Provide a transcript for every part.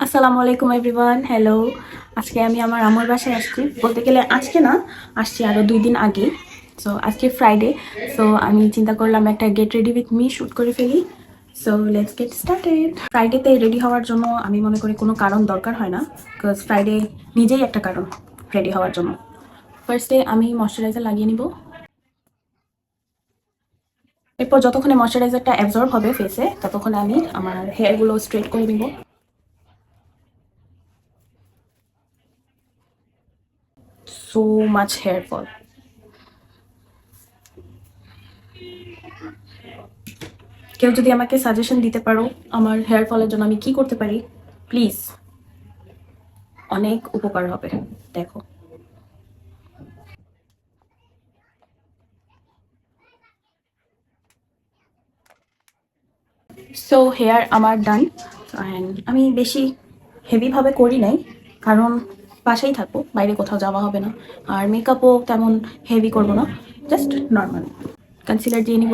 আসসালামু আলাইকুম everyone, hello. আজকে আমি আমার আম্মুর বাসায় আসছি, বলতে গেলে আজকে না, আসছি আরও 2 দিন আগে। সো আজকে ফ্রাইডে, সো আমি চিন্তা করলাম একটা get ready with me shoot করে ফেলি। So let's get started. ফ্রাইডেতে রেডি হওয়ার জন্য আমি মনে করি কোনো কারণ দরকার হয় না, বিকজ ফ্রাইডে নিজেই একটা কারণ রেডি হওয়ার জন্য। ফার্স্টে আমি ময়শ্চারাইজার লাগিয়ে নিব। এরপর যতক্ষণে ময়শ্চারাইজারটা অ্যাবজর্ব হবে ফেসে, ততক্ষণে আমি আমার হেয়ারগুলো স্ট্রেট করে নিব। So much hair fall. কেউ যদি আমাকে সাজেশন দিতে পারো আমার হেয়ার ফলের জন্য আমি কি করতে পারি, প্লিজ, অনেক উপকার হবে। দেখো, সো হেয়ার আমার ডান। অ্যান্ড আমি বেশি হেভিভাবে করি নাই, কারণ বাসায় থাকবো, বাইরে কোথাও যাওয়া হবে না। আর মেকআপও তেমন হেভি করবো না, জাস্ট নর্মাল। কনসিলার দিয়ে নিব।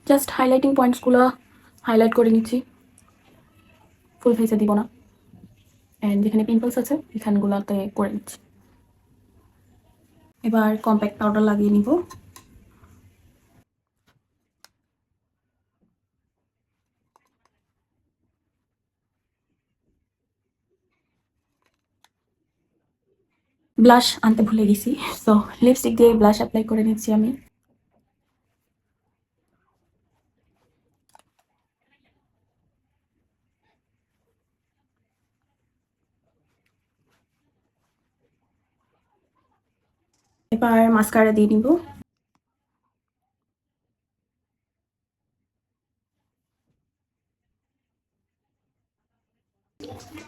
জাস্ট হাইলাইটিং পয়েন্টসগুলো হাইলাইট করে নিচ্ছি, ফুল ফেসে দিব না। অ্যান্ড যেখানে পিম্পলস আছে এখানগুলোতে করে নিচ্ছি। এবার কম্প্যাক্ট পাউডার লাগিয়ে নিব। ব্লাশ আনতে ভুলে গেছি, সো লিপস্টিক দিয়ে ব্লাশ অ্যাপ্লাই করে নিচ্ছি আমি। এবার মাস্কারা দিয়ে নিব।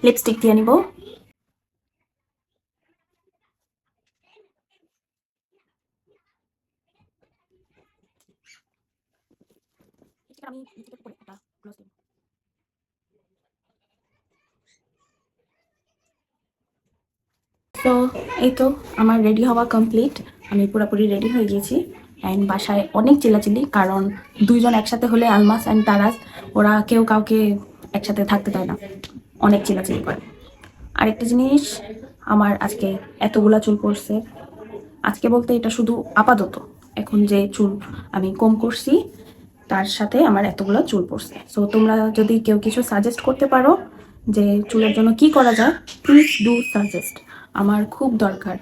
লিপস্টিক দিয়ে নিব। তো এই তো আমার রেডি হওয়া কমপ্লিট। আমি পুরোপুরি রেডি হয়ে গিয়েছি। অ্যান্ড বাসায় অনেক চিল্লাচিল্লি, কারণ দুইজন একসাথে হলে আলমাস অ্যান্ড তারাস, ওরা কেউ কাউকে একসাথে থাকতে দেয় না, অনেক চিল্লাচিল্লি করে। আরেকটা জিনিস, আমার আজকে এতগুলা চুল পড়ছে। আজকে বলতে এটা শুধু আপাতত, এখন যে চুল আমি কম করছি তার সাথে আমার এতগুলো চুল পড়ছে। সো তোমরা যদি কেউ কিছু সাজেস্ট করতে পারো যে চুলের জন্য কি করা যায়, প্লিজ ডু সাজেস্ট, আমার খুব দরকার।